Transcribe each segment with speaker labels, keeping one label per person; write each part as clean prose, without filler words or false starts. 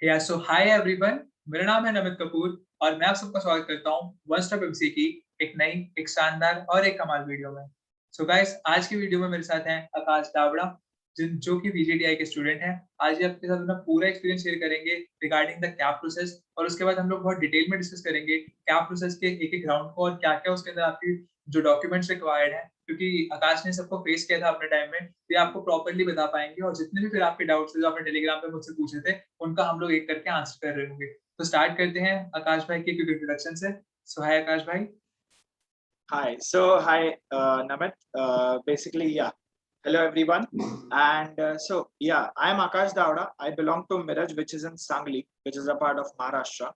Speaker 1: सो hi everyone, मेरा नाम है नमित कपूर और मैं आप सबका स्वागत करता हूँ वन स्टॉप एमसीए की एक नई, एक शानदार और एक कमाल वीडियो में। सो गाइस, आज की वीडियो में मेरे साथ हैं आकाश दावड़ा, जो कि बीजेटीआई के स्टूडेंट हैं। आज ये आपके साथ अपना पूरा एक्सपीरियंस शेयर करेंगे रिगार्डिंग द कैप प्रोसेस, और उसके बाद हम लोग बहुत डिटेल में डिस्कस करेंगे कैप प्रोसेस के एक एक राउंड को और क्या क्या उसके अंदर आपकी जो डॉक्यूमेंट्स रिक्वायर्ड है, क्योंकि आकाश ने सबको फेस किया था अपने टाइम में, तो ये आपको प्रॉपर्ली बता पाएंगे। और जितने भी फिर आपके डाउट्स थे जो आपने टेलीग्राम पे मुझसे पूछे थे, उनका हम लोग एक करके आंसर कर रहे होंगे। तो स्टार्ट करते हैं आकाश भाई के क्विक इंट्रोडक्शन से। सो हाय आकाश भाई।
Speaker 2: Hi. Hi, Namit. Basically, yeah. Hello, everyone. And I am Akash Davda. I belong to Miraj, which is in Sangli, which is a part of Maharashtra.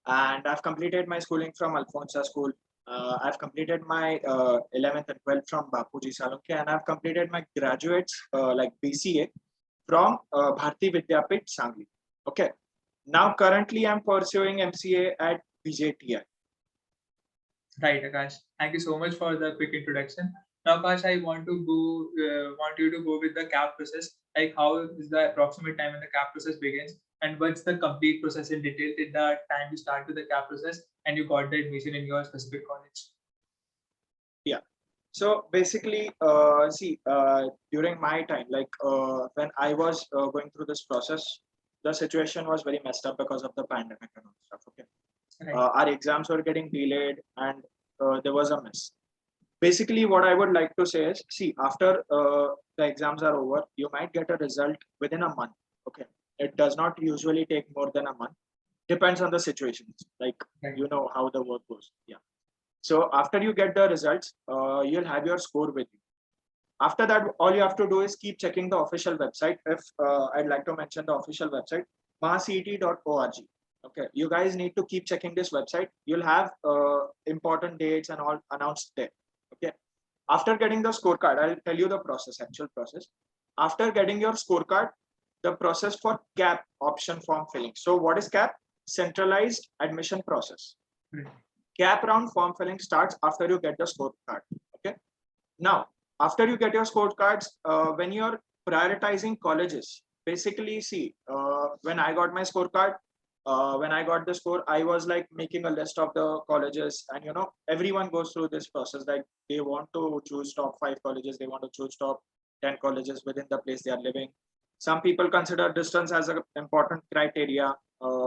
Speaker 2: And I've completed my schooling from Alfonsa School. I've completed my 11th and 12th from Bapuji Salunke, and I've completed my graduates like BCA from Bharti Vidyapit Sangli. Okay. Now, currently, I'm pursuing MCA at BJTI.
Speaker 1: Right, Akash. Thank you so much for the quick introduction. Now, Akash, I want you to go with the CAP process. Like, how is the approximate time when the CAP process begins, and what's the complete process in detail till the time you start with the CAP process and you got the admission in your specific college?
Speaker 2: Yeah. So basically, during my time, when I was going through this process, the situation was very messed up because of the pandemic and all stuff. Okay.
Speaker 1: Right.
Speaker 2: Our exams were getting delayed and there was a mess. Basically, what I would like to say is, see, after the exams are over, you might get a result within a month. Okay. It does not usually take more than a month. Depends on the situations. Like,
Speaker 1: Right.
Speaker 2: you know how the work goes. Yeah. So after you get the results, you'll have your score with you. After that, all you have to do is keep checking the official website. If I'd like to mention the official website, mahacet.org. Okay, you guys need to keep checking this website. You'll have important dates and all announced there. Okay. After getting the scorecard, I'll tell you the process, actual process. After getting your scorecard, the process for CAP option form filling. So what is CAP? Centralized admission process. CAP round form filling starts after you get the scorecard. Okay. Now, after you get your scorecards, when you're prioritizing colleges, basically, see, when I got my scorecard, when I got the score, I was like making a list of the colleges, and everyone goes through this process. Like, they want to choose top 5 colleges, they want to choose top 10 colleges within the place they are living. Some people consider distance as an important criteria.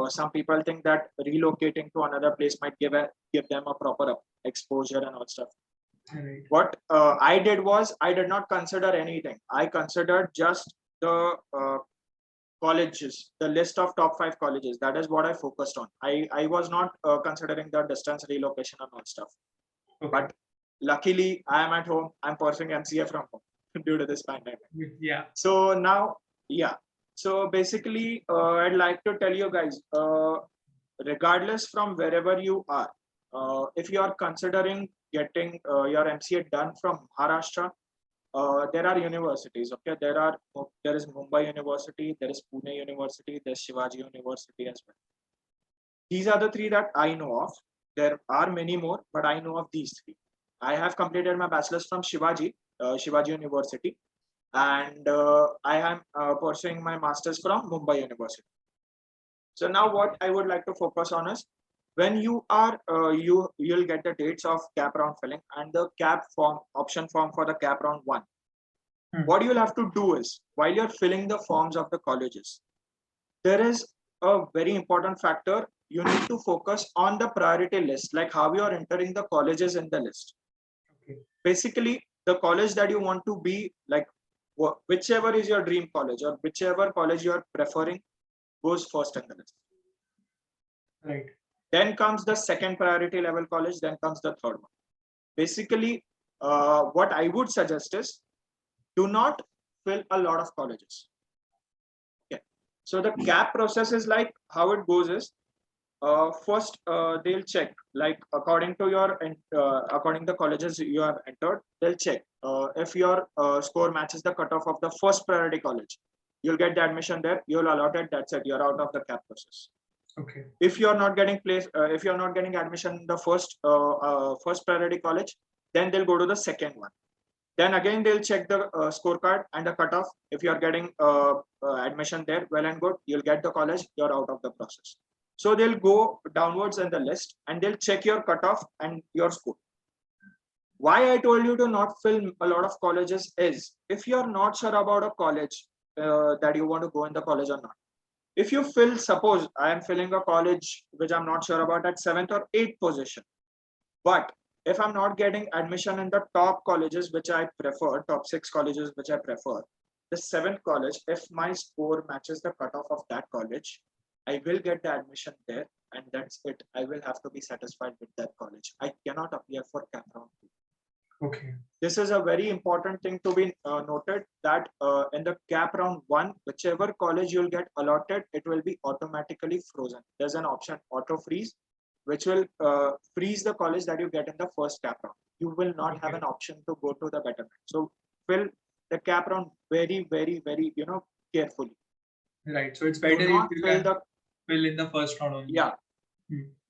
Speaker 2: Some people think that relocating to another place might give them a proper exposure and all stuff.
Speaker 1: Right.
Speaker 2: What I did was, I did not consider anything. I considered just the colleges, the list of top 5 colleges. That is what I focused on. I was not considering the distance, relocation and all stuff.
Speaker 1: Okay.
Speaker 2: But luckily, I am at home. I'm pursuing MCA from home due to this pandemic.
Speaker 1: Yeah.
Speaker 2: So now, yeah. So basically, I'd like to tell you guys, regardless from wherever you are, if you are considering getting your MCA done from Maharashtra, there are universities. Okay, there is Mumbai University, there is Pune University, there's Shivaji University as well. These are the 3 that I know of. There are many more, but I know of these 3. I have completed my bachelor's from Shivaji University, and I am pursuing my master's from Mumbai University. So now what I would like to focus on is, when you are you'll get the dates of CAP round filling and the CAP form option form for the CAP round 1. What you'll have to do is, while you're filling the forms of the colleges, there is a very important factor. You need to focus on the priority list, like how you are entering the colleges in the list.
Speaker 1: Okay.
Speaker 2: Basically, the college that you want to be, like whichever is your dream college or whichever college you are preferring, goes first in the list.
Speaker 1: Right.
Speaker 2: Then comes the second priority level college, then comes the third one. Basically, what I would suggest is, do not fill a lot of colleges. Okay. So the CAP process is like, how it goes is, first they'll check, like according to your according the colleges you have entered, they'll check if your score matches the cutoff of the first priority college. You'll get the admission there, you'll allot it, that's it, you're out of the CAP process.
Speaker 1: Okay.
Speaker 2: If you're not getting if you're not getting admission in the first priority college, then they'll go to the second one. Then again, they'll check the scorecard and the cutoff. If you are getting admission there, well and good, you'll get the college, you're out of the process. So they'll go downwards in the list and they'll check your cutoff and your score. Why I told you to not fill a lot of colleges is, if you're not sure about a college that you want to go in the college or not. If you fill, suppose I am filling a college which I'm not sure about at 7th or 8th position, but if I'm not getting admission in the top colleges which I prefer, top 6 colleges which I prefer, the 7th college, if my score matches the cutoff of that college, I will get the admission there, and that's it. I will have to be satisfied with that college. I cannot appear for cap round 2.
Speaker 1: Okay.
Speaker 2: This is a very important thing to be noted, that in the cap round 1, whichever college you'll get allotted, it will be automatically frozen. There's an option auto freeze, which will freeze the college that you get in the first cap round. You will not have an option to go to the Betterment. So fill the cap round very, very, very, carefully.
Speaker 1: Right. So it's better if you can fill in the first round only.
Speaker 2: Yeah,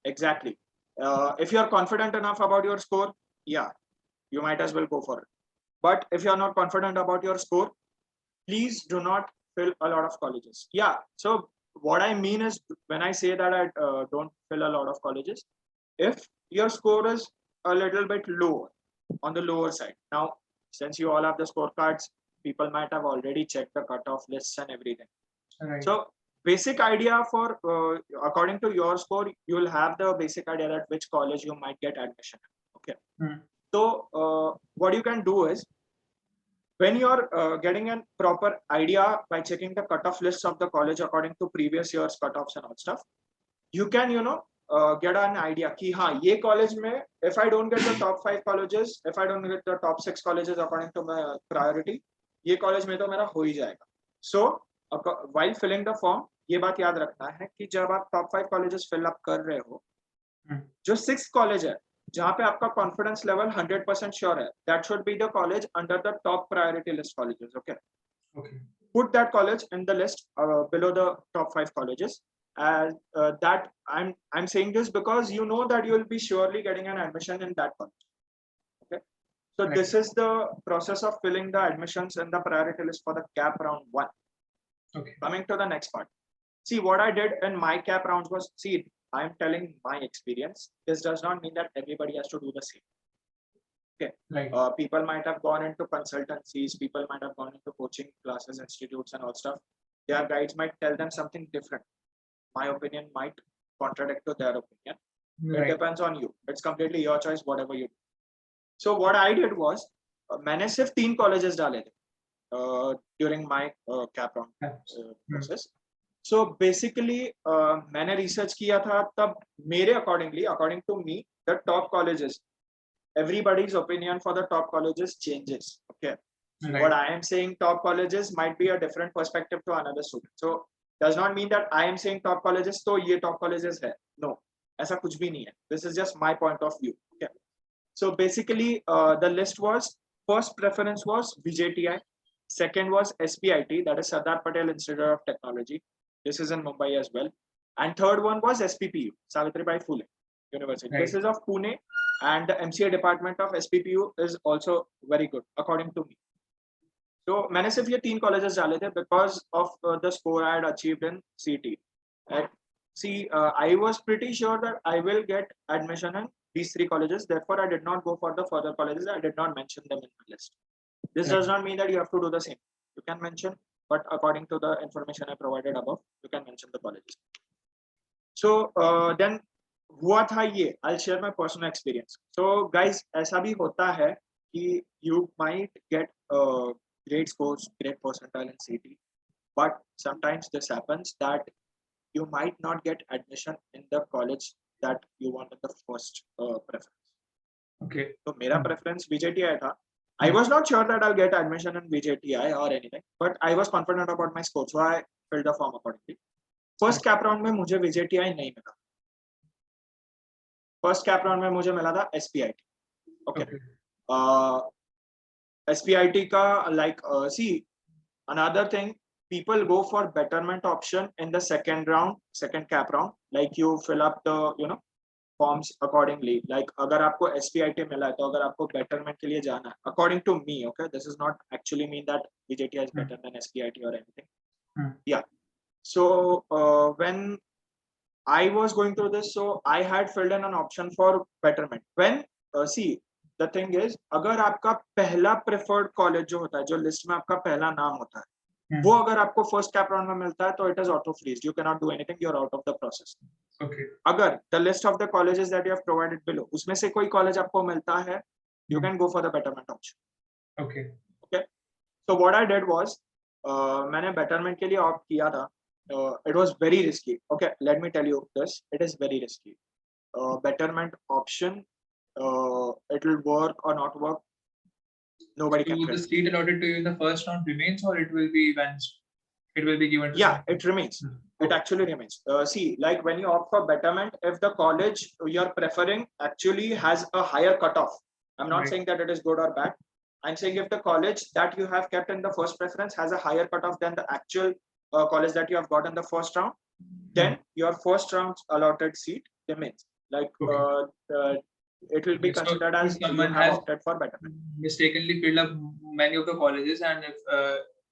Speaker 2: exactly. If you're confident enough about your score, yeah, you might as well go for it. But if you're not confident about your score, please do not fill a lot of colleges. Yeah. So what I mean is, when I say that I don't fill a lot of colleges, if your score is a little bit lower, on the lower side. Now, since you all have the scorecards, people might have already checked the cutoff lists and everything.
Speaker 1: Right.
Speaker 2: So basic idea for, according to your score, you will have the basic idea that which college you might get admission. Okay. So what you can do is, when you're getting a proper idea by checking the cutoff lists of the college according to previous year's cutoffs and all stuff, you can, get an idea ki haan, ye college mein, if I don't get the top 5 colleges, if I don't get the top 6 colleges according to my priority, ye college mein to mera ho hi jayega. So while filling the form, ये बात याद रखना है कि जब आप top 5 colleges fill up कर रहे हो, जो 6 कॉलेज है जहां पे आपका कॉन्फिडेंस लेवल 100% श्योर है, that should be the college under the top priority list colleges. Okay, put that college in the list below the top 5 colleges. That I'm saying this because you know that you will be surely getting an admission in that college. Okay, so this is the process of filling the admissions in the priority list for the cap round 1. Okay, coming to the next part. See, what I did in my cap rounds was, see, I'm telling my experience. This does not mean that everybody has to do the same. Okay. Right. People might have gone into consultancies. People might have gone into coaching classes, institutes, and all stuff. Their guides might tell them something different. My opinion might contradict to their opinion. Right. It depends on you. It's completely your choice, whatever you do. So what I did was, मैंने सिर्फ 3 colleges डाले थे during my cap round process. So basically, मैंने research किया था तब मेरे according to me, the top colleges, everybody's opinion for the top colleges changes. Okay, right. What I am saying top colleges might be a different perspective to another student. So does not mean that I am saying top colleges तो ये top colleges है. No, ऐसा कुछ भी नहीं है. This is just my point of view. Okay. So basically, the list was, first preference was VJTI, second was SPIT, that is Sardar Patel Institute of Technology. This is in Mumbai as well. And third one was SPPU, Savitribai Phule University. Right. This is of Pune, and the MCA department of SPPU is also very good, according to me. So मैंने सिर्फ ये 3 colleges डाले थे because of the score I had achieved in CET. See, I was pretty sure that I will get admission in these 3 colleges. Therefore, I did not go for the further colleges. I did not mention them in my list. This does not mean that you have to do the same. You can mention, but according to the information I provided above, you can mention the colleges. So then हुआ था ये. I'll share my personal experience. So guys, ऐसा भी होता है कि you might get great scores, great percentile in CET, but sometimes this happens that you might not get admission in the college that you want in the first preference. Okay. So मेरा preference VJTI था. I was not sure that I'll get admission in VJTI or anything, but I was confident about my score, so I filled the form accordingly. First cap round में मुझे VJTI नहीं मिला. First cap round में मुझे मिला था SPIT. Okay. SPIT का like see, another thing, people go for Betterment option in the second round, second cap round. Like you fill up the forms accordingly. Like अगर आपको SPIT मिला है तो अगर आपको betterment के लिए जाना है, according to me, okay, this is not actually mean that BJTI is better than SPIT or anything. Yeah. So when I was going through this, so I had filled in an option for betterment. When see, the thing is, अगर आपका पहला preferred college जो होता है, जो list में आपका पहला नाम होता है, वो अगर आपको first cap round में मिलता है, तो it is auto freeze. You cannot do anything. You're out of the process.
Speaker 1: Okay.
Speaker 2: अगर the list of the colleges that you have provided below, उसमें से कोई college आपको मिलता है, you can go for the betterment option.
Speaker 1: Okay.
Speaker 2: Okay. So what I did was, मैंने betterment के लिए opt किया था. It was very risky. Okay, let me tell you this. It is very risky. Betterment option, it will work or not work. Nobody can
Speaker 1: So the
Speaker 2: predict.
Speaker 1: seat allotted to you in the first round remains, or it will be vanished? It will be given to
Speaker 2: Yeah,
Speaker 1: someone?
Speaker 2: it remains. It actually remains. See, like when you opt for betterment, if the college you're preferring actually has a higher cutoff, I'm not saying that it is good or bad. I'm saying if the college that you have kept in the first preference has a higher cutoff than the actual college that you have got in the first round, then your first round allotted seat remains. Like it will be considered as you have opted for betterment.
Speaker 1: Mistakenly filled up many of the colleges, and if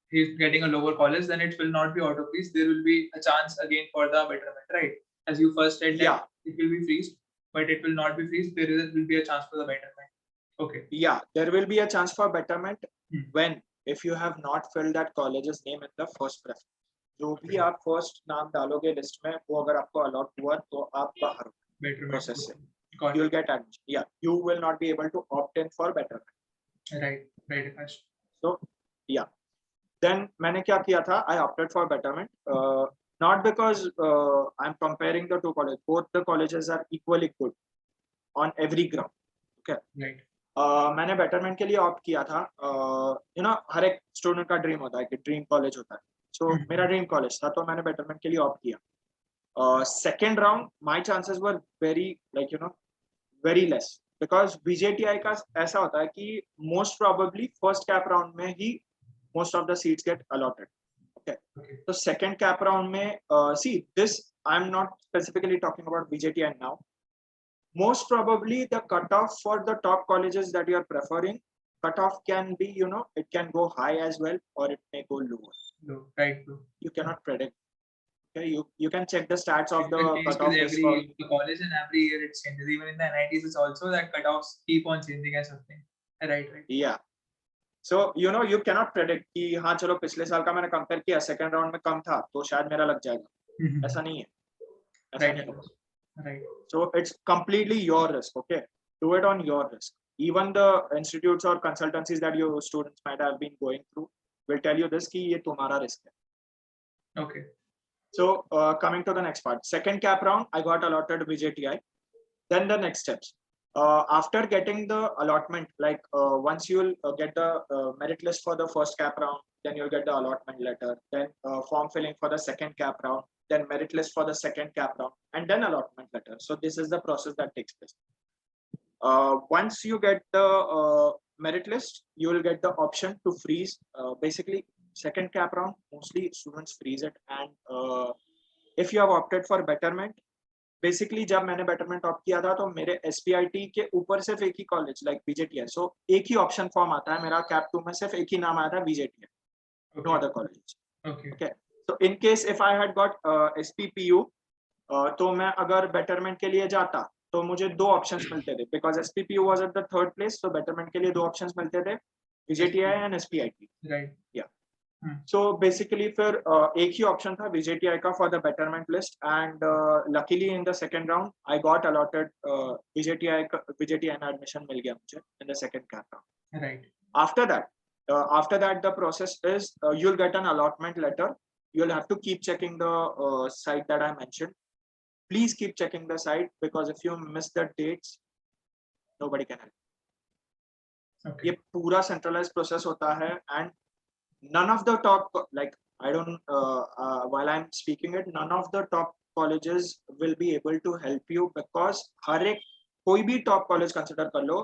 Speaker 1: he's getting a lower college, then it will not be auto freeze. There will be a chance again for the betterment, right? As you first said, that it will be freezed, but it will not be freezed. Will be a chance for the betterment. Okay.
Speaker 2: Yeah, there will be a chance for betterment when if you have not filled that college's name in the first preference. जो भी आप first नाम डालोगे list में, वो अगर आपको allot हुआ तो आप बाहर हो process से. You will get admission. Yeah, you will not be able to opt in for betterment.
Speaker 1: Right, Akash.
Speaker 2: So yeah, then मैंने क्या किया था? I opted for betterment. Not because I'm comparing the two colleges. Both the colleges are equally good on every ground. Okay.
Speaker 1: Right.
Speaker 2: मैंने betterment के लिए opt किया था. You know, हर एक student का dream होता है कि dream college होता है. So मेरा dream college था, तो मैंने betterment के लिए opt किया. Second round, my chances were very, like, you know, very less, because BJTI का ऐसा होता है कि most probably first cap round में ही most of the seats get allotted. Okay. So second cap round में, see this, I'm not specifically talking about BJTI now. Most probably the cutoff for the top colleges that you are preferring, cutoff can be, you know, it can go high as well, or it may go lower.
Speaker 1: No, right.
Speaker 2: You cannot predict. Okay, you can check the stats of the cutoff list
Speaker 1: every college, and every year it changes. Even in the NITs, it's also that cutoffs keep on changing as something. Right.
Speaker 2: Yeah. So you know, you cannot predict कि हाँ चलो पिछले साल का मैंने compare किया, second round में कम था तो शायद मेरा लग जाएगा. ऐसा नहीं है. ऐसा नहीं होगा.
Speaker 1: Right.
Speaker 2: So it's completely your risk. Okay, do it on your risk. Even the institutes or consultancies that your students might have been going through will tell you this कि ये तुम्हारा risk है.
Speaker 1: Okay.
Speaker 2: So coming to the next part, second cap round, I got allotted BJTI. Then the next steps. After getting the allotment, like once you'll get the merit list for the first cap round, then you'll get the allotment letter, then form filling for the second cap round, then merit list for the second cap round, and then allotment letter. So this is the process that takes place. Once you get the merit list, you will get the option to freeze. Basically, second cap round, mostly students freeze it, and if you have opted for betterment, basically जब मैंने betterment opt किया था तो मेरे SPIT के ऊपर सिर्फ एक ही कॉलेज लाइक BJTI, सो एक ही ऑप्शन फॉर्म आता है मेरा कैप 2 में, सिर्फ एक ही नाम आया था BJTI, no other college. Okay, so in case if I had got SPPU, तो मैं अगर बेटरमेंट के लिए जाता तो मुझे दो ऑप्शंस मिलते थे, because SPPU was at the third place, तो बेटरमेंट के लिए दो ऑप्शंस मिलते थे, BJTI एंड SPIT.
Speaker 1: राइट.
Speaker 2: या so basically फिर एक ही ऑप्शन था BJTI का for the betterment list, and luckily in the second round I got allotted BJTI में admission मिल गया मुझे in the second cap round.
Speaker 1: Right.
Speaker 2: After that the process is you'll get an allotment letter. You'll have to keep checking the site that I mentioned. Please keep checking the site, because if you miss the dates, nobody can help.
Speaker 1: Okay.
Speaker 2: ये पूरा centralized process होता है, and none of the top, like I don't while I'm speaking it, none of the top colleges will be able to help you, because हर एक कोई भी top college consider कर लो,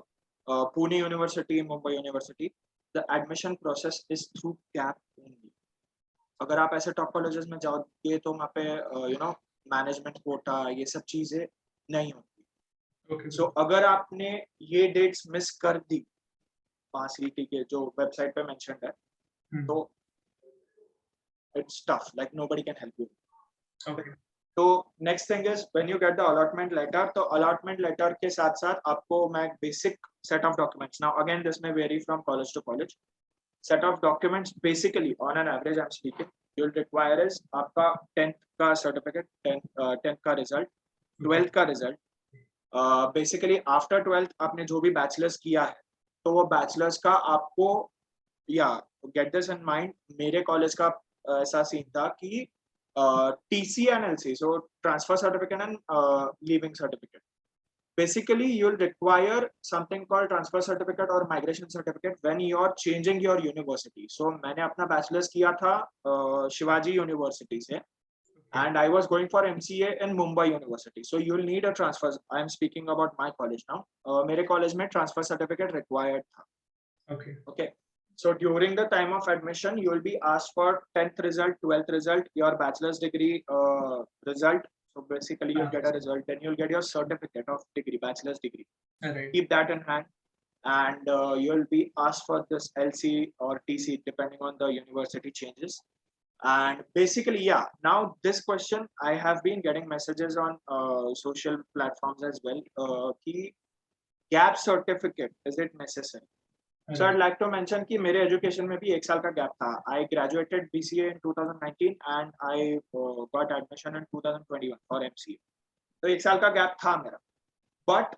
Speaker 2: Pune University, Mumbai University, the admission process is through CAP only. अगर आप ऐसे top colleges में जाओगे तो वहाँ पे you know management quota ये सब चीजें नहीं होती.
Speaker 1: Okay.
Speaker 2: So अगर आपने ये dates miss कर दी CET के जो website पे mentioned है, तो it's tough. Like nobody can help you.
Speaker 1: Okay.
Speaker 2: तो next thing is when you get the allotment letter, तो allotment letter के साथ साथ आपको मैं basic set of documents. Now again, this may vary from college to college. Set of documents basically on an average I'm speaking, you'll require is आपका 10th का certificate, 10th का result, 12th का result. Basically after 12th आपने जो भी bachelor's किया है, तो वो bachelor's का आपको get this in mind. मेरे college का ऐसा सीन था कि TC and LC, so transfer certificate and leaving certificate. Basically, you'll require something called transfer certificate or migration certificate when you're changing your university. So मैंने अपना bachelor's किया था Shivaji University से, and I was going for MCA in Mumbai University. So you'll need a transfer. I am speaking about my college now. मेरे college में transfer certificate required था.
Speaker 1: Okay.
Speaker 2: Okay. So during the time of admission, you will be asked for 10th result, 12th result, your bachelor's degree result. So basically you'll get a result, then you'll get your certificate of degree, bachelor's degree.
Speaker 1: Right.
Speaker 2: Keep that in hand. And you'll be asked for this LC or TC depending on the university changes. And basically, now this question, I have been getting messages on social platforms as well. Ki gap certificate, is it necessary? So I'd like to mention कि मेरे education में भी एक साल का gap था. I graduated BCA in 2019 and I got admission in 2021 for MCA. तो एक साल का gap था मेरा. But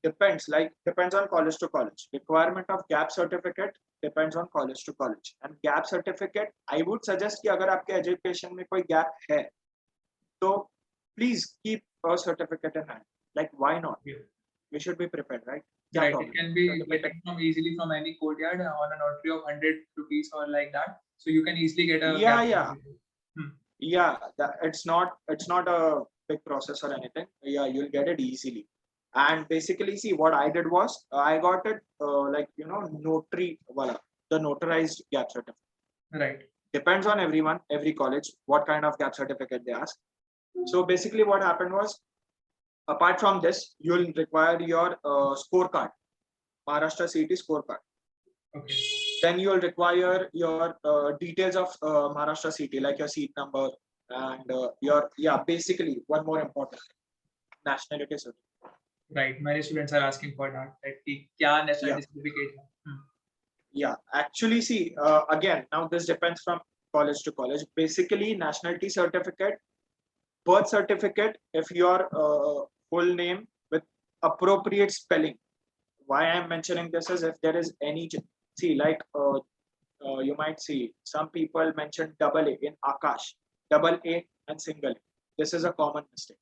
Speaker 2: depends on college to college. Requirement of gap certificate depends on college to college. And gap certificate, I would suggest कि अगर आपके education में कोई gap है, तो please keep a certificate in hand. Like why not? We should be prepared, right?
Speaker 1: Right, it can be getting easily from any courtyard on a notary of 100 rupees or like that. So you can easily get a
Speaker 2: it's not a big process or anything. Yeah, you'll get it easily. And basically, see what I did was I got it notary, the notarized gap certificate.
Speaker 1: Right.
Speaker 2: Depends on everyone, every college, what kind of gap certificate they ask. So basically, what happened was, apart from this, you will require your scorecard, Maharashtra CET scorecard.
Speaker 1: Okay.
Speaker 2: Then you will require your details of Maharashtra CET, like your seat number and basically one more important thing, nationality certificate.
Speaker 1: Right, many students are asking for that. Like, kya nationality certificate?
Speaker 2: Yeah, actually, see, again, now this depends from college to college. Basically, nationality certificate, birth certificate, if your full name with appropriate spelling. Why I'm mentioning this is if there is any, see, like you might see some people mention double A in Akash, double A and single A. This is a common mistake.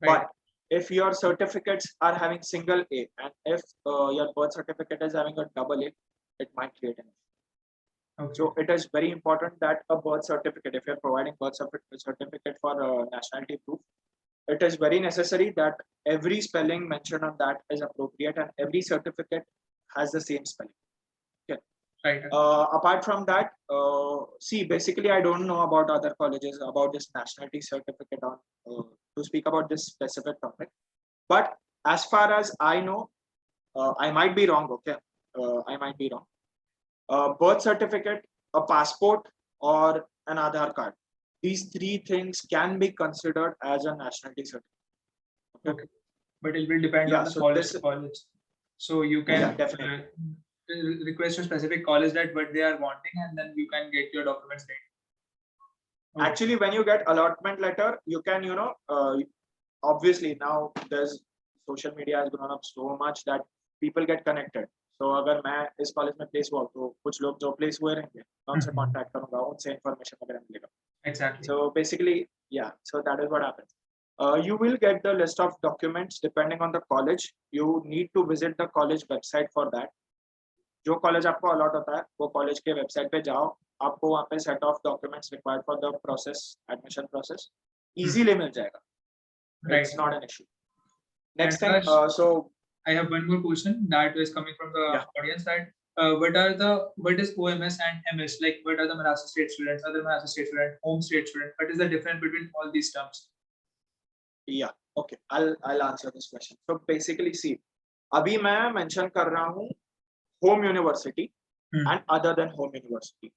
Speaker 2: Right. But if your certificates are having single A and if your birth certificate is having a double A, it might create an issue. Okay. So it is very important that a birth certificate, if you're providing birth certificate for nationality proof, it is very necessary that every spelling mentioned on that is appropriate and every certificate has the same spelling. Okay.
Speaker 1: Right.
Speaker 2: Apart from that, see, basically, I don't know about other colleges about this nationality certificate on to speak about this specific topic. But as far as I know, I might be wrong. Okay, I might be wrong. Birth certificate, a passport, or an Aadhaar card. These three things can be considered as a nationality certificate.
Speaker 1: Okay. But it will depend on the college to college. So you can
Speaker 2: definitely
Speaker 1: request a specific college that what they are wanting, and then you can get your documents ready.
Speaker 2: Okay. Actually, when you get allotment letter, you can, obviously now there's social media has grown up so much that people get connected. So अगर मैं इस college में place हुआ तो कुछ लोग जो place हुए रहेंगे मैं उनसे कांटेक्ट करूंगा उनसे इन्फॉर्मेशन वगैरह मिलेगा.
Speaker 1: Exactly.
Speaker 2: So basically, so that is what happens. You will get the list of documents depending on the college. You need to visit the college website for that. जो college आपको allot होता है वो college के website पे जाओ, आपको वहाँ पे set of documents required for the process, admission process easily मिल जाएगा. It's not an issue. Next thing, so
Speaker 1: I have one more question that is coming from the audience that what is OMS and MS? Like, what are the Maharashtra state students, other Maharashtra state student, home state student? What is the difference between all these terms?
Speaker 2: Yeah, okay, I'll answer this question. So basically, see, अभी मैं mention कर रहा हूँ home university and other than home university.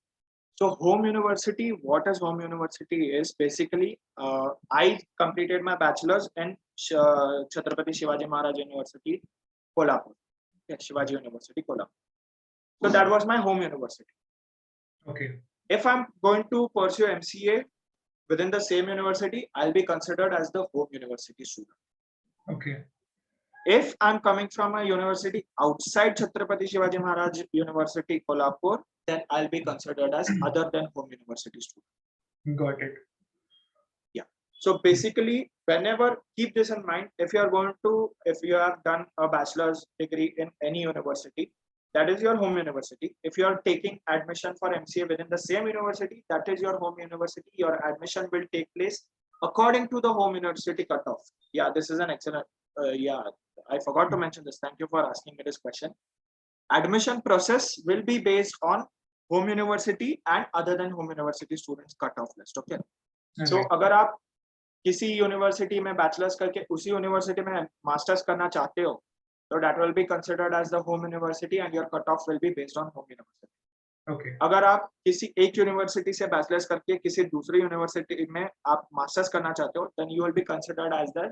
Speaker 2: So home university, what is home university is basically, I completed my bachelor's in Chhatrapati Shivaji Maharaj University, Kolhapur. Yeah, Shivaji University, Kolhapur. So that was my home university.
Speaker 1: Okay.
Speaker 2: If I'm going to pursue MCA within the same university, I'll be considered as the home university student.
Speaker 1: Okay.
Speaker 2: If I'm coming from a university outside Chhatrapati Shivaji Maharaj University, Kolhapur, then I'll be considered as other than home university student.
Speaker 1: Got it.
Speaker 2: Yeah. So basically, whenever, keep this in mind, if you have done a bachelor's degree in any university, that is your home university. If you are taking admission for MCA within the same university, that is your home university. Your admission will take place according to the home university cutoff. Yeah, this is an excellent. Yeah, I forgot to mention this. Thank you for asking me this question. Admission process will be based on home university and other than home university students cutoff list. Okay. So अगर आप किसी university में bachelors करके उसी university में masters करना चाहते हो, तो that will be considered as the home university and your cutoff will be based on home university.
Speaker 1: Okay.
Speaker 2: अगर आप किसी एक यूनिवर्सिटी से बैचलर्स करके किसी दूसरी यूनिवर्सिटी में आप मास्टर्स करना चाहते हो, then you will be considered as the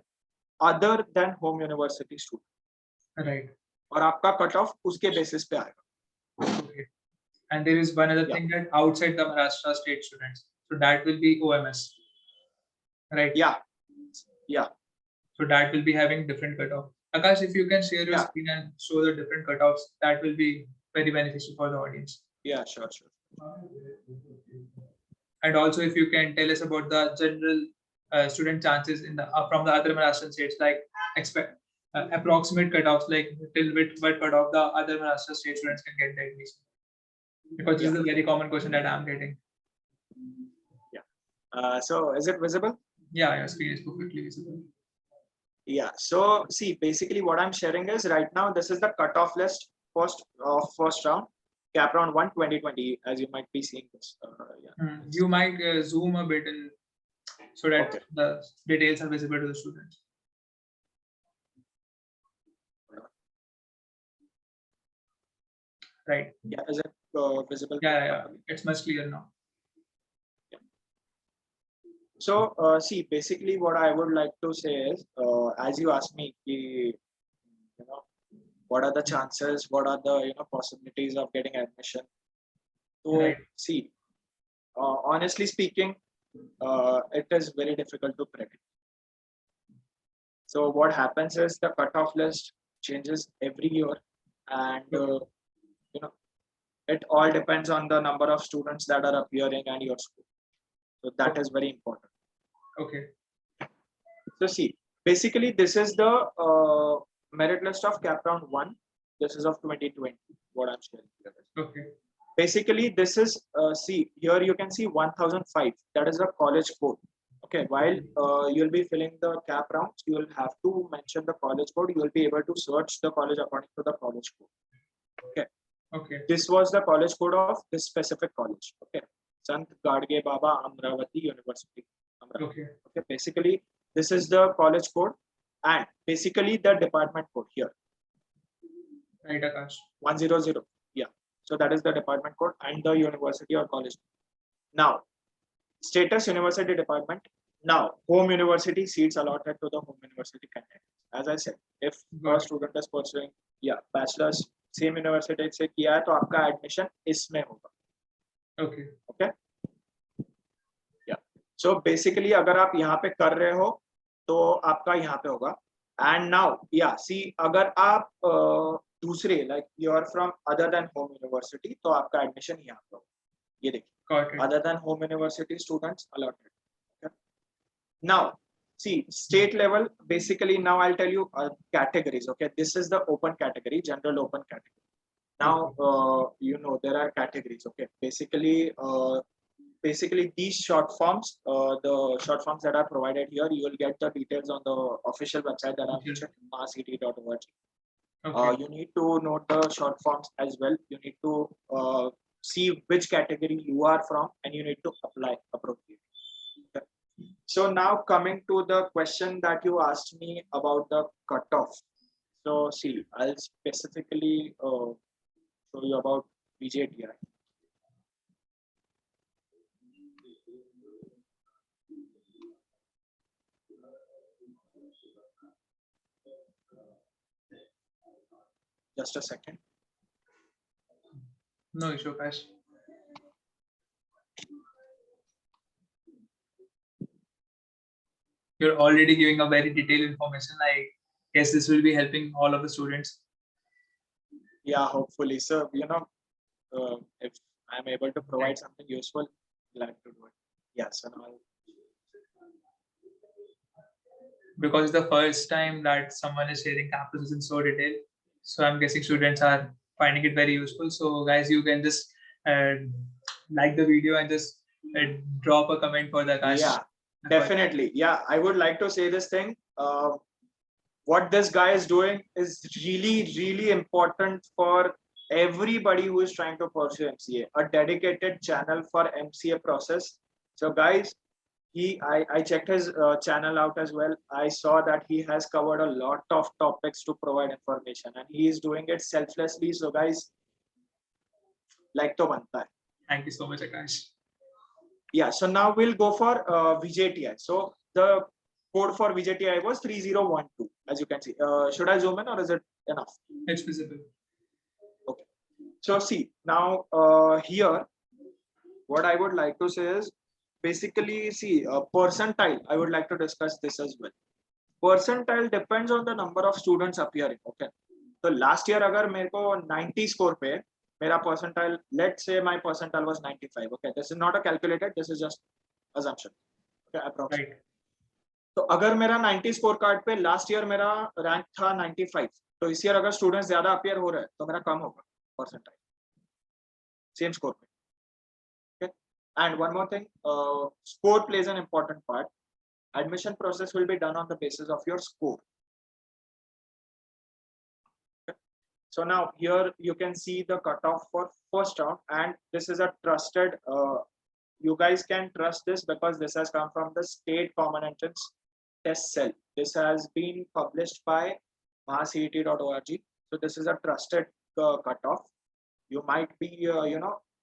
Speaker 2: other than home university student.
Speaker 1: Right.
Speaker 2: और आपका cutoff उसके basis पे आएगा.
Speaker 1: Okay. And there is one other thing that outside the Maharashtra state students, so that will be OMS. Right.
Speaker 2: Yeah. Yeah.
Speaker 1: So that will be having different cutoff. Akash, if you can share your screen and show the different cutoffs, that will be very beneficial for the audience.
Speaker 2: Yeah, sure.
Speaker 1: And also, if you can tell us about the general student chances in the from the other Maharashtrian states, like approximate cutoffs, like till what cutoff the other Maharashtra state students can get the admission. Because this is a very common question that I'm getting.
Speaker 2: Yeah. So is it visible?
Speaker 1: Yeah, your screen is perfectly visible.
Speaker 2: Yeah. So see, basically what I'm sharing is right now, this is the cutoff list first round, cap round 1 2020, as you might be seeing this.
Speaker 1: You might zoom a bit in so that the details are visible to the students. Right.
Speaker 2: Yeah. Is it visible?
Speaker 1: Yeah. It's much clearer now.
Speaker 2: So see, basically what I would like to say is, as you asked me, what are the chances, what are the possibilities of getting admission. So see, honestly speaking, it is very difficult to predict. So what happens is the cutoff list changes every year, and it all depends on the number of students that are appearing and your school. So that is very important.
Speaker 1: Okay.
Speaker 2: So see, basically this is the merit list of cap round 1. This is of 2020. What I'm sharing here.
Speaker 1: Okay.
Speaker 2: Basically, this is see, here you can see 1005. That is the college code. Okay. While you'll be filling the cap rounds, you will have to mention the college code. You will be able to search the college according to the college code. Okay.
Speaker 1: Okay.
Speaker 2: This was the college code of this specific college. Okay. Sant Gadge Baba Amravati University.
Speaker 1: Okay.
Speaker 2: Okay. Basically, this is the college code and basically the department code here.
Speaker 1: Right, Akash.
Speaker 2: 100. Yeah. So that is the department code and the university or college. Now, status university department. Now, home university seats allotted to the home university candidates. As I said, if a student is pursuing bachelor's same university से किया है तो आपका admission इसमें होगा.
Speaker 1: Okay.
Speaker 2: Okay. Yeah. So basically अगर आप यहाँ पे कर रहे हो तो आपका यहाँ पे होगा. And now, see, अगर आप दूसरे like you are from other than home university तो आपका admission यहाँ पे होगा. ये देखिए. Other than home university students allotted. Okay. Now, see, state level, basically now I'll tell you categories. Okay. This is the open category, general open category. Now, there are categories. Okay. Basically these short forms, the short forms that are provided here, you will get the details on the official website that I've mentioned, CET.org.
Speaker 1: Okay.
Speaker 2: You need to note the short forms as well. You need to see which category you are from and you need to apply appropriately. Okay. So now coming to the question that you asked me about the cutoff. So see, I'll specifically show you about VJTI. Just a second.
Speaker 1: No issue, guys. You're already giving a very detailed information. I guess this will be helping all of the students.
Speaker 2: Yeah, hopefully. So, if I'm able to provide something useful, glad to do it. Yes, and all.
Speaker 1: Because it's the first time that someone is sharing campuses in so detail. So I'm guessing students are finding it very useful. So guys, you can just like the video and just drop a comment for the Akash.
Speaker 2: Yeah, definitely. Yeah, I would like to say this thing. What this guy is doing is really, really important for everybody who is trying to pursue MCA. A dedicated channel for MCA process. So guys, I checked his channel out as well. I saw that he has covered a lot of topics to provide information, and he is doing it selflessly. So guys, like to banta hai.
Speaker 1: Thank you so much, Akash.
Speaker 2: Yeah, so now we'll go for VJTI. So the code for VJTI was 3012, as you can see. Should I zoom in or is it enough?
Speaker 1: It's visible.
Speaker 2: Okay. So see, now here, what I would like to say is basically, see, percentile, I would like to discuss this as well. Percentile depends on the number of students appearing. Okay. So last year, agar मेरे को 90 score पे मेरा percentile, let's say my percentile was 95. Okay, this is not a calculated, this is just assumption. Okay, approximate.
Speaker 1: Right.
Speaker 2: तो अगर मेरा 90 score card पे last year मेरा rank था 95, तो इस ईयर अगर स्टूडेंट्स ज्यादा अपियर हो रहे हैं तो मेरा कम होगा परसेंटाइल सेम स्कोर पे. Okay, and one more thing, score plays an important part. Admission process will be done on the basis of your score. So now here you can see the cutoff for first round, and this is a trusted, you guys can trust this because this has come from the state common entrance test cell. This has been published by mahacet.org. So this is a trusted cutoff. You might be,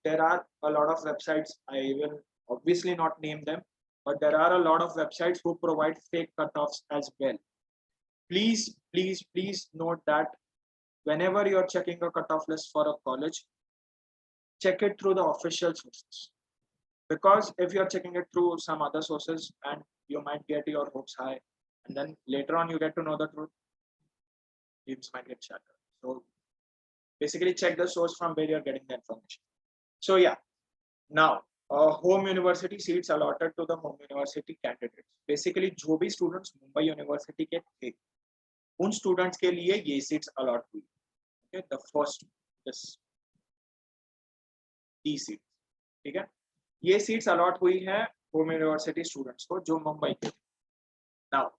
Speaker 2: there are a lot of websites. I will obviously not name them, but there are a lot of websites who provide fake cutoffs as well. Please, please, please note that whenever you're checking a cutoff list for a college, check it through the official sources. Because if you're checking it through some other sources and you might get your hopes high, and then later on you get to know the truth, dreams might get shattered. So basically check the source from where you're getting the information. So yeah, now home university seats allotted to the home university candidates. Basically जो भी students Mumbai University के थे, उन students के लिए ये seats allot हुई. Okay, the first this these seats, ठीक है? ये seats allot हुई है home university students को जो मुंबई के थे. Now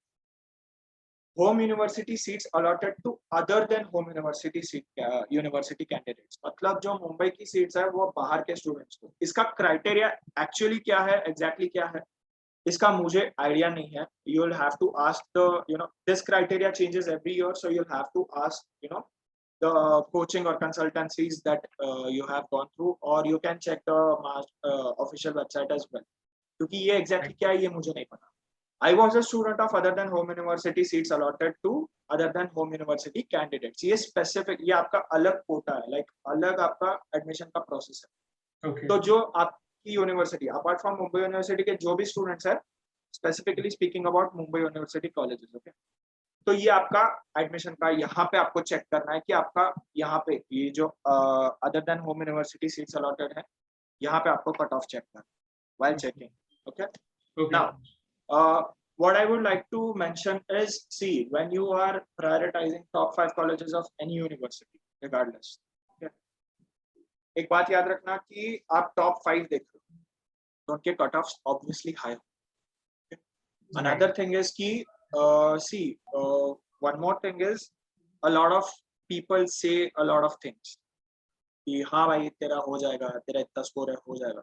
Speaker 2: home university seats allotted to other than home university seat university candidates. मतलब जो मुंबई की seats है वो बाहर के students को. इसका criteria actually क्या है, exactly क्या है, इसका मुझे idea नहीं है. You'll have to ask the, this criteria changes every year, so you'll have to ask, the coaching or consultancies that you have gone through, or you can check the official website as well. क्योंकि ये exactly क्या है ये मुझे नहीं पता. I was a student of other than home university seats allotted to other than home university candidates. ये specific, ये आपका अलग कोटा है, like अलग आपका admission का process है.
Speaker 1: Okay.
Speaker 2: तो जो आपकी university, apart from Mumbai University के जो भी students हैं, specifically speaking about Mumbai University colleges, okay? तो ये आपका एडमिशन का यहाँ पे आपको चेक करना है कि आपका यहाँ पे ये जो other than home university seats allotted है, यहाँ पे आपको कट ऑफ चेक करना while checking. Okay. Now, what I would like to mention is, see, when you are prioritizing top 5 colleges of any university, regardless, okay, एक बात याद रखना कि आप top 5 देख रहे हो, तो उनके cut offs obviously high. Okay. Another thing is कि see, one more thing is, a lot of people say a lot of things कि हाँ भाई तेरा हो जाएगा, तेरा इतना स्कोर है हो जाएगा.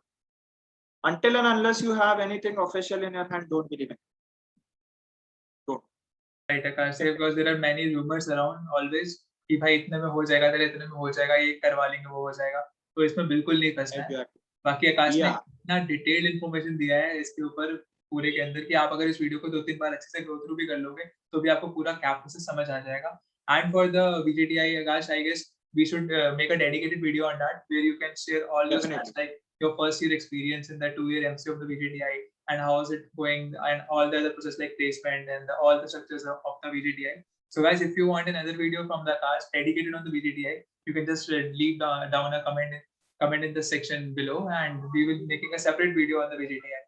Speaker 2: until and unless you have anything official in your hand, don't believe it. Don't.
Speaker 1: Right, Akash, because there are many rumors around always कि भाई इतने में हो जाएगा, तेरे इतने में हो जाएगा, ये करवा लेंगे, वो हो जाएगा, तो इसमें बिल्कुल नहीं फंसना है।
Speaker 2: Exactly.
Speaker 1: बाकी आकाश ने
Speaker 2: Yeah.
Speaker 1: इतना डिटेल्ड इन्फॉर्मेशन दिया है इसके ऊपर पूरे के अंदर कि आप अगर इस वीडियो को 2-3 बार अच्छे से गो थ्रू भी कर लोगे तो भी आपको पूरा कैप प्रोसेस समझ आ जाएगा। And for the VJTI, Akash, I guess we should make a dedicated video on that where you can share all your
Speaker 2: Definitely.
Speaker 1: stats, like your first year experience in the 2-year MCA of the VJTI and how is it going and all the other process like placement and all the structures of the VJTI. So guys, if you want another video from the Akash dedicated on the VJTI, you can just leave down a comment in the section below and we will be making a separate video on the VJTI.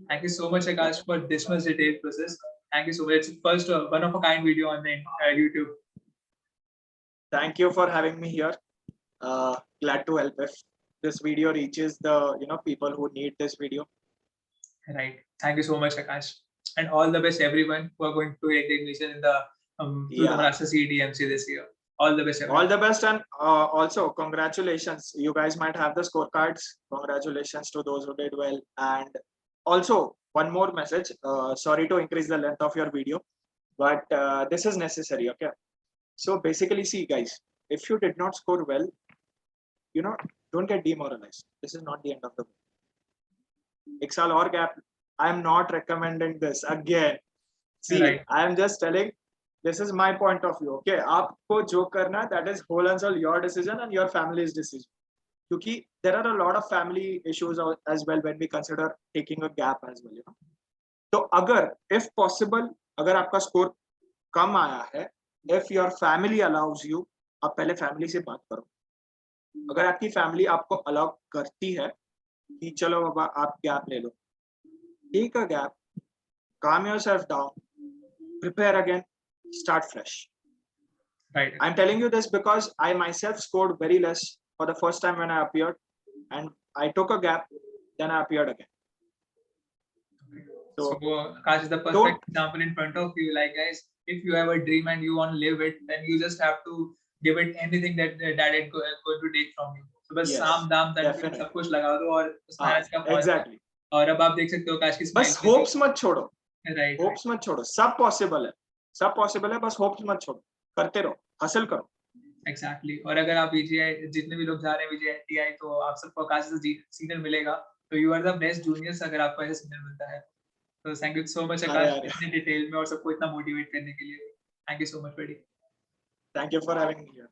Speaker 1: Thank you so much, Akash, for this much detailed process. Thank you so much. It's first one of a kind video on the YouTube.
Speaker 2: Thank you for having me here. Glad to help if this video reaches the people who need this video.
Speaker 1: Right. Thank you so much, Akash, and all the best everyone who are going to take the admission in the to the Master CET MCA this year. All the best, everyone.
Speaker 2: All the best, and also congratulations. You guys might have the scorecards. Congratulations to those who did well. And also one more message. Sorry to increase the length of your video, but this is necessary. Okay. So basically, see guys, if you did not score well, don't get demoralized. This is not the end of the world. एक साल और gap. I am not recommending this again. See, right. I am just telling. This is my point of view. Okay, आपको जो करना है, that is whole and sole your decision and your family's decision. क्योंकि there are a lot of family issues as well when we consider taking a gap as well. तो अगर if possible, अगर आपका score कम आया है, if your family allows you, आप पहले family से बात करो. अगर आपकी family आपको allow करती है कि चलो बाबा आप gap ले लो, take a gap, calm yourself down, prepare again. Start fresh.
Speaker 1: Right.
Speaker 2: I'm telling you this because I myself scored very less for the first time when I appeared, and I took a gap, then I appeared again.
Speaker 1: Okay. So Akash is the perfect example in front of you. Like guys, if you have a dream and you want to live it, then you just have to give it anything that it's going to take from you. So बस साम दाम दंड सब कुछ लगा दो और उस मेहनत का फल।
Speaker 2: Exactly.
Speaker 1: और अब आप देख सकते हो आकाश की स्माइल।
Speaker 2: बस hopes मत छोड़ो।
Speaker 1: Right.
Speaker 2: Hopes मत छोड़ो। सब possible है। सब पॉसिबल है, बस होप्स मत छोड़ो, करते रहो, हासिल करो।
Speaker 1: Exactly. और अगर आप VJI जितने भी लोग जा रहे हैं VJI तो आप सबको आकाश से सीनियर मिलेगा, तो you are the best juniors अगर आपको ऐसे सीनियर मिलता है। तो thank you so much Akash इतने डिटेल में और सबको इतना मोटिवेट करने के लिए। थैंक यू सो मच बेटी।
Speaker 2: Thank you for having me here.